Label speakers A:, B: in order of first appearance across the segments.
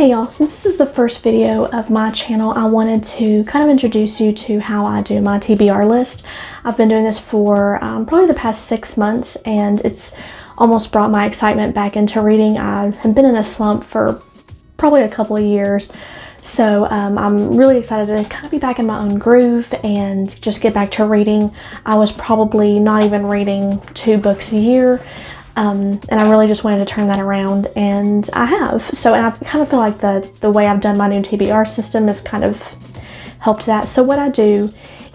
A: Hey y'all, since this is the first video of my channel, I wanted to kind of introduce you to how I do my TBR list. I've been doing this for probably the past 6 months, and it's almost brought my excitement back into reading. I have been in a slump for probably a couple of years, so I'm really excited to kind of be back in my own groove and just get back to reading. I was probably not even reading 2 books a year. And I really just wanted to turn that around, and I have. So, and I kind of feel like the way I've done my new TBR system has kind of helped that. So what I do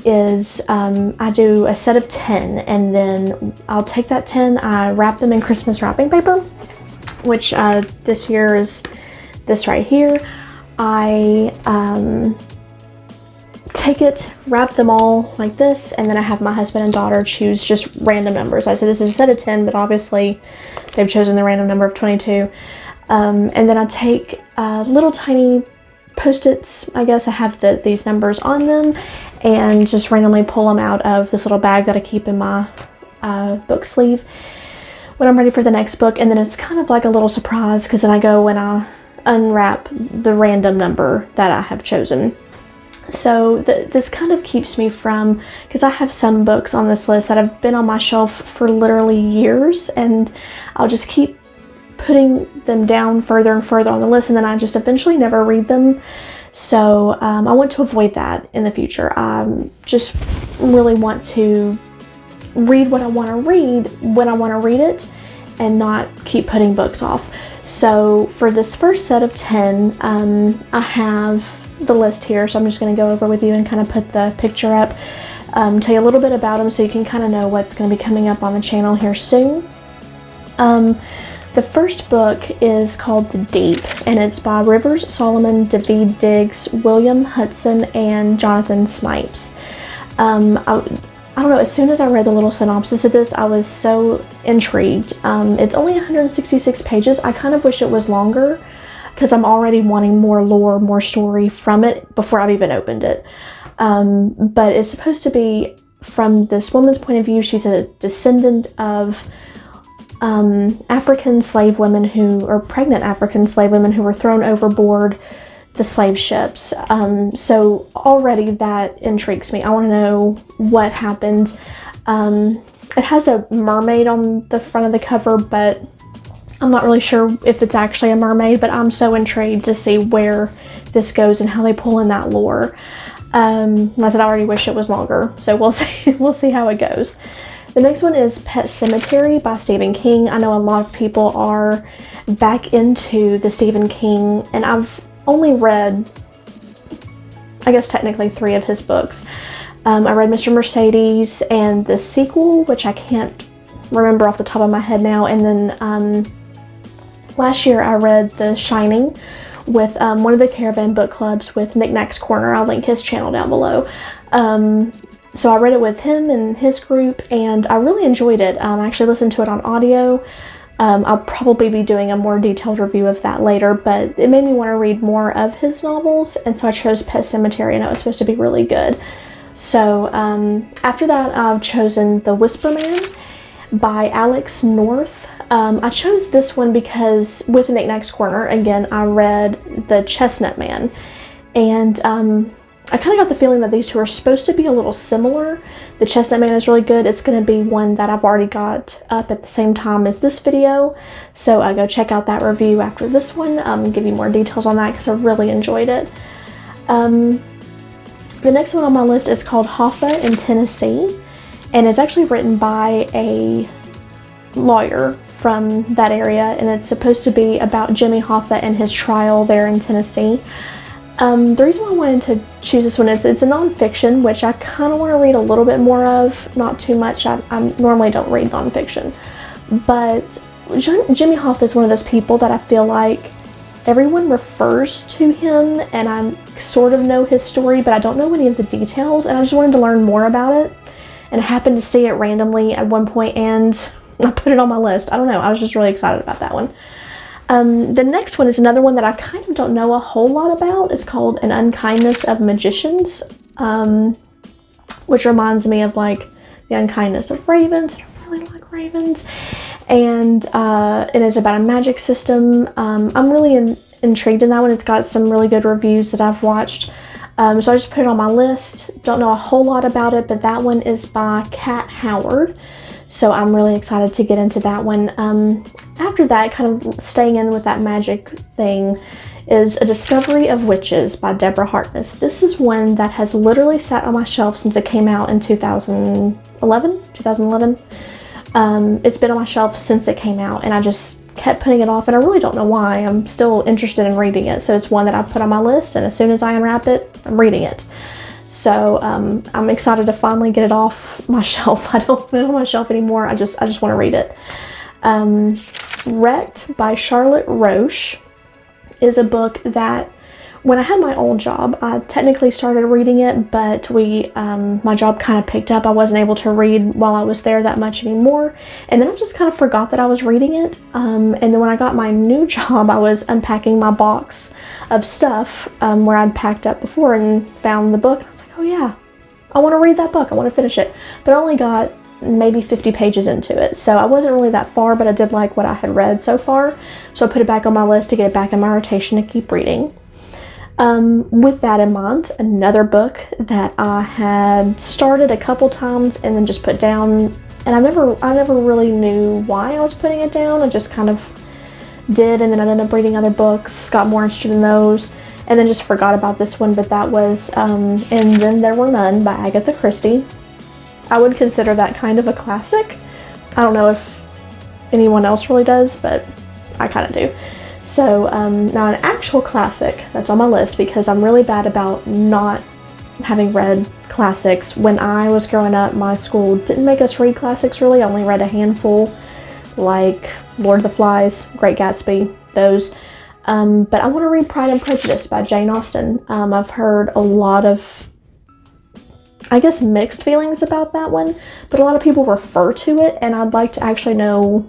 A: is I do a set of 10, and then I'll take that 10, I wrap them in Christmas wrapping paper, which this year is this right here. I take it, wrap them all like this, and then I have my husband and daughter choose just random numbers. I said this is a set of 10, but obviously they've chosen the random number of 22. And then I take little tiny Post-its, I guess. I have these numbers on them, and just randomly pull them out of this little bag that I keep in my book sleeve when I'm ready for the next book. And then it's kind of like a little surprise, because then I go and I unwrap the random number that I have chosen. So this kind of keeps me from, because I have some books on this list that have been on my shelf for literally years, and I'll just keep putting them down further and further on the list, and then I just eventually never read them. So I want to avoid that in the future. I just really want to read what I want to read when I want to read it, and not keep putting books off. So for this first set of 10, I have the list here, so I'm just going to go over with you and kind of put the picture up, tell you a little bit about them so you can kind of know what's going to be coming up on the channel here soon. The first book is called The Deep, and it's by Rivers Solomon, David Diggs, William Hudson, and Jonathan Snipes. I don't know, as soon as I read the little synopsis of this, I was so intrigued. It's only 166 pages. I kind of wish it was longer, because I'm already wanting more lore, more story from it before I've even opened it. But it's supposed to be from this woman's point of view. She's a descendant of African slave women or pregnant African slave women who were thrown overboard the slave ships. So already that intrigues me. I want to know what happened. It has a mermaid on the front of the cover, but I'm not really sure if it's actually a mermaid, but I'm so intrigued to see where this goes and how they pull in that lore. Like I said, I already wish it was longer, so we'll see how it goes. The next one is Pet Sematary by Stephen King. I know a lot of people are back into the Stephen King, and I've only read, I guess technically 3 of his books. I read Mr. Mercedes and the sequel, which I can't remember off the top of my head now, and then last year I read The Shining with one of the Caravan book clubs with Knickknack's Corner. I'll link his channel down below. So I read it with him and his group, and I really enjoyed it. I actually listened to it on audio. I'll probably be doing a more detailed review of that later, but it made me want to read more of his novels, and so I chose Pet Sematary, and it was supposed to be really good. So after that, I've chosen The Whisper Man by Alex North. I chose this one because with Knickknack's Corner, again, I read The Chestnut Man, and I kind of got the feeling that these two are supposed to be a little similar. The Chestnut Man is really good. It's going to be one that I've already got up at the same time as this video, so go check out that review after this one. Give you more details on that because I really enjoyed it. The next one on my list is called Hoffa in Tennessee, and it's actually written by a lawyer from that area, and it's supposed to be about Jimmy Hoffa and his trial there in Tennessee. The reason why I wanted to choose this one is it's a nonfiction, which I kind of want to read a little bit more of, not too much. I normally don't read nonfiction, but Jimmy Hoffa is one of those people that I feel like everyone refers to him, and I sort of know his story, but I don't know any of the details, and I just wanted to learn more about it, and I happened to see it randomly at one point, and I put it on my list. I don't know, I was just really excited about that one. The next one is another one that I kind of don't know a whole lot about. It's called An Unkindness of Magicians, which reminds me of like The Unkindness of Ravens. I really like ravens. And it's about a magic system. I'm really intrigued in that one. It's got some really good reviews that I've watched. So I just put it on my list. Don't know a whole lot about it, but that one is by Kat Howard. So I'm really excited to get into that one. After that, kind of staying in with that magic thing, is A Discovery of Witches by Deborah Harkness. This is one that has literally sat on my shelf since it came out in 2011. It's been on my shelf since it came out, and I just kept putting it off, and I really don't know why. I'm still interested in reading it, so it's one that I put on my list, and as soon as I unwrap it, I'm reading it. So I'm excited to finally get it off my shelf. I don't put it on my shelf anymore. I just want to read it. Wrecked by Charlotte Roche is a book that when I had my old job, I technically started reading it, but my job kind of picked up. I wasn't able to read while I was there that much anymore, and then I just kind of forgot that I was reading it. And then when I got my new job, I was unpacking my box of stuff where I'd packed up before and found the book. I was like, oh yeah, I want to read that book. I want to finish it. But I only got maybe 50 pages into it, so I wasn't really that far, but I did like what I had read so far, so I put it back on my list to get it back in my rotation to keep reading. With that in mind, another book that I had started a couple times and then just put down, and I never really knew why I was putting it down. I just kind of did, and then I ended up reading other books, got more interested in those, and then just forgot about this one. But that was And Then There Were None by Agatha Christie. I would consider that kind of a classic. I don't know if anyone else really does, but I kind of do. So now an actual classic that's on my list, because I'm really bad about not having read classics. When I was growing up, my school didn't make us read classics really. I only read a handful, like Lord of the Flies, Great Gatsby, those. But I want to read Pride and Prejudice by Jane Austen. I've heard a lot of, I guess, mixed feelings about that one, but a lot of people refer to it, and I'd like to actually know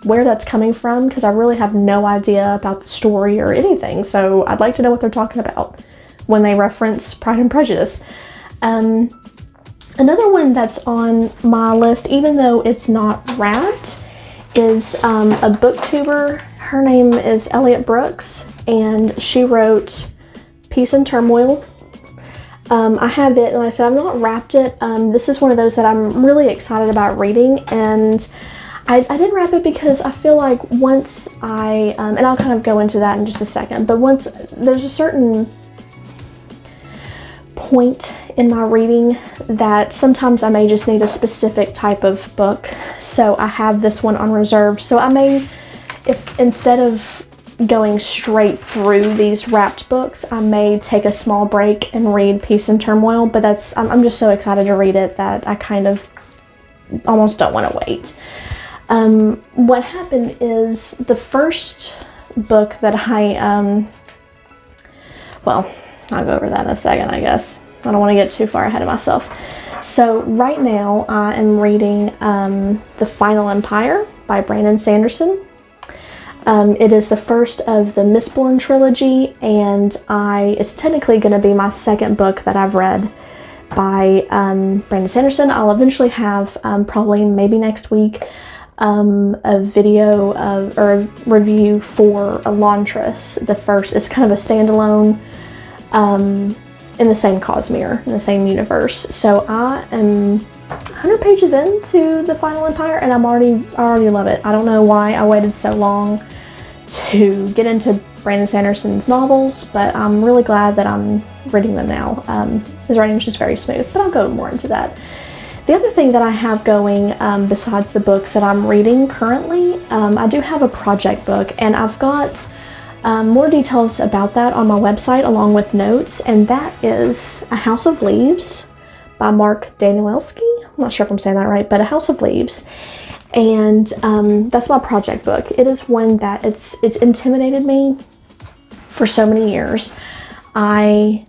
A: where that's coming from, because I really have no idea about the story or anything, so I'd like to know what they're talking about when they reference Pride and Prejudice. Another one that's on my list, even though it's not wrapped, is a booktuber. Her name is Elliot Brooks, and she wrote Peace and Turmoil. I have it, and like I said, I've not wrapped it. This is one of those that I'm really excited about reading, and I didn't wrap it because I feel like once and I'll kind of go into that in just a second, but once there's a certain point in my reading that sometimes I may just need a specific type of book, so I have this one on reserve. So I may, if instead of going straight through these wrapped books, I may take a small break and read Peace and Turmoil, but I'm just so excited to read it that I kind of almost don't want to wait. What happened is the first book that well, I'll go over that in a second, I guess. I don't want to get too far ahead of myself. So right now I am reading The Final Empire by Brandon Sanderson. It is the first of the Mistborn trilogy, and it's technically going to be my second book that I've read by Brandon Sanderson. I'll eventually have, probably maybe next week, a video or a review for Elantris, the first. It's kind of a standalone in the same Cosmere, in the same universe. So I am 100 pages into The Final Empire, and I already love it. I don't know why I waited so long to get into Brandon Sanderson's novels, but I'm really glad that I'm reading them now. His writing is just very smooth, but I'll go more into that. The other thing that I have going, besides the books that I'm reading currently, I do have a project book, and I've got more details about that on my website along with notes, and that is A House of Leaves by Mark Danielewski. I'm not sure if I'm saying that right, but A House of Leaves. And that's my project book. It is one that it's intimidated me for so many years. I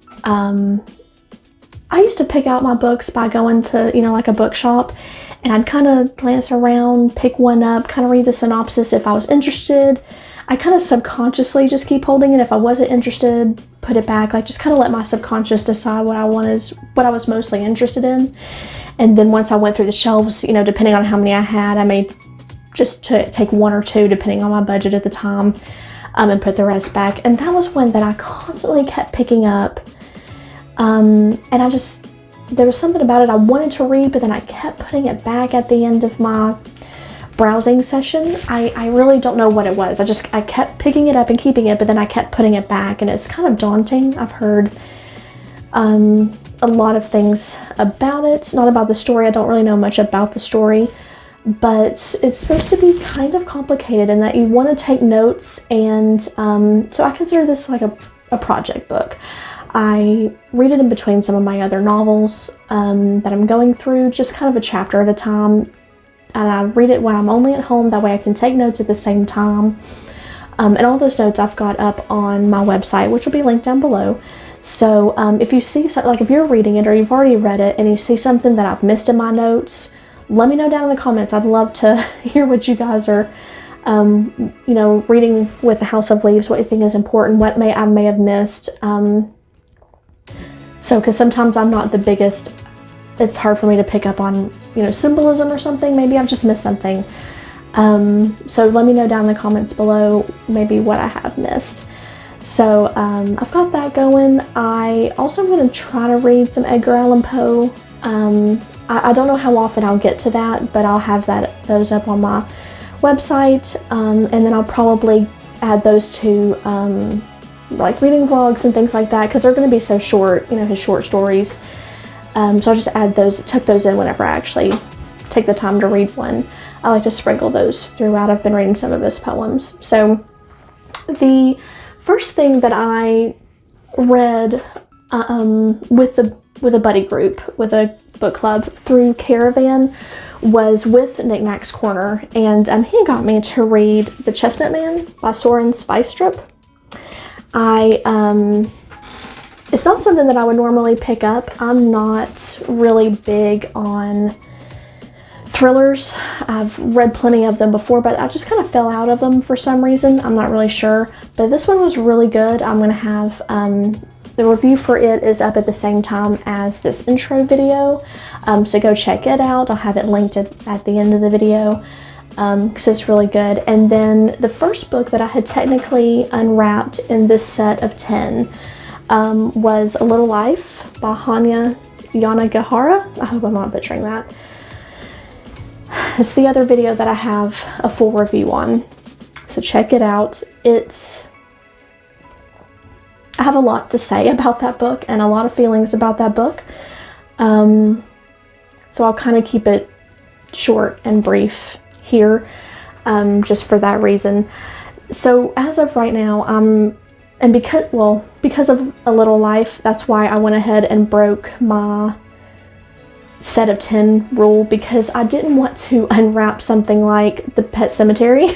A: used to pick out my books by going to, like a bookshop, and I'd kind of glance around, pick one up, kind of read the synopsis if I was interested. I kind of subconsciously just keep holding it. If I wasn't interested, put it back, like just kind of let my subconscious decide what I was mostly interested in. And then once I went through the shelves, depending on how many I had, I may just take one or two depending on my budget at the time. and put the rest back. And that was one that I constantly kept picking up. And there was something about it I wanted to read, but then I kept putting it back at the end of my browsing session. I really don't know what it was. I kept picking it up and keeping it, but then I kept putting it back, and it's kind of daunting. I've heard a lot of things about it, not about the story. I don't really know much about the story, but it's supposed to be kind of complicated in that you want to take notes, and so I consider this like a project book. I read it in between some of my other novels that I'm going through, just kind of a chapter at a time, and I read it when I'm only at home. That way I can take notes at the same time, and all those notes I've got up on my website, which will be linked down below. So if you see something, like if you're reading it or you've already read it and you see something that I've missed in my notes, let me know down in the comments. I'd love to hear what you guys are reading with the House of Leaves, what you think is important, what I may have missed. Because sometimes I'm not the biggest, it's hard for me to pick up on, symbolism or something. Maybe I've just missed something. So let me know down in the comments below maybe what I have missed. So I've got that going. I also am going to try to read some Edgar Allan Poe. I don't know how often I'll get to that, but I'll have those up on my website, and then I'll probably add those to like reading vlogs and things like that, because they're going to be so short, his short stories. So I'll just tuck those in whenever I actually take the time to read one. I like to sprinkle those throughout. I've been reading some of his poems. So the first thing that I read with a buddy group, with a book club through Caravan, was with Knickknack's Corner, and he got me to read The Chestnut Man by Soren Spystrup. It's not something that I would normally pick up. I'm not really big on thrillers. I've read plenty of them before, but I just kind of fell out of them for some reason. I'm not really sure, but this one was really good. I'm going to have the review for it is up at the same time as this intro video, so go check it out. I'll have it linked at the end of the video, because it's really good. And then the first book that I had technically unwrapped in this set of 10 was A Little Life by Hanya Yanagihara. I hope I'm not butchering that. It's the other video that I have a full review on, so check it out. I have a lot to say about that book and a lot of feelings about that book, so I'll kind of keep it short and brief here, just for that reason. So as of right now, and because of A Little Life, that's why I went ahead and broke my set of 10 rule, because I didn't want to unwrap something like The Pet Cemetery,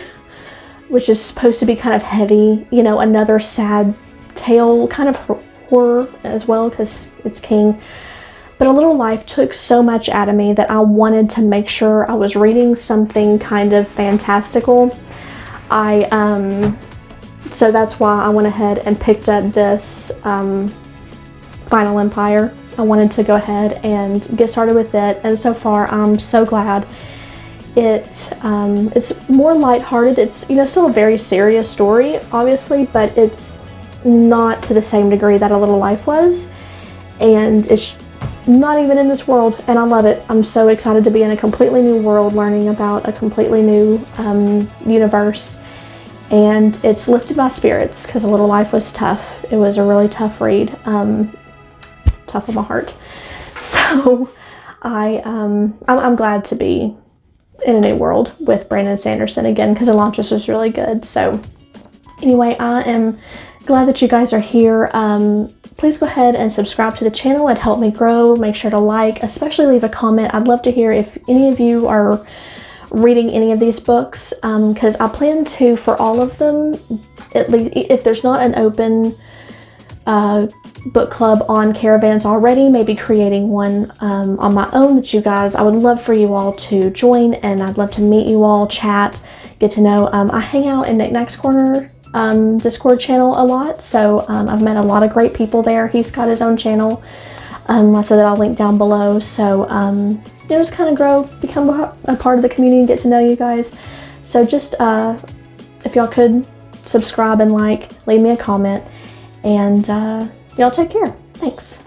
A: which is supposed to be kind of heavy, another sad tale, kind of horror as well, because it's King. But A Little Life took so much out of me that I wanted to make sure I was reading something kind of fantastical. So that's why I went ahead and picked up this Final Empire. I wanted to go ahead and get started with it, and so far I'm so glad. It's more lighthearted. It's still a very serious story, obviously, but it's not to the same degree that A Little Life was, and it's not even in this world, and I love it. I'm so excited to be in a completely new world, learning about a completely new universe, and it's lifted my spirits, because A Little Life was tough. It was a really tough read, tough on my heart. So I'm glad to be in a new world with Brandon Sanderson again, because Elantris was really good. So anyway, I am glad that you guys are here. Please go ahead and subscribe to the channel. It'd help me grow. Make sure to like, especially leave a comment. I'd love to hear if any of you are reading any of these books, because I plan to, for all of them, at least if there's not an open book club on Caravans already, maybe creating one on my own that you guys, I would love for you all to join, and I'd love to meet you all, chat, get to know. I hang out in Knickknack's Corner Discord channel a lot, so I've met a lot of great people there. He's got his own channel, so that I'll link down below. So just kind of grow, become a part of the community, get to know you guys. So just if y'all could subscribe and like, leave me a comment, and y'all take care. Thanks.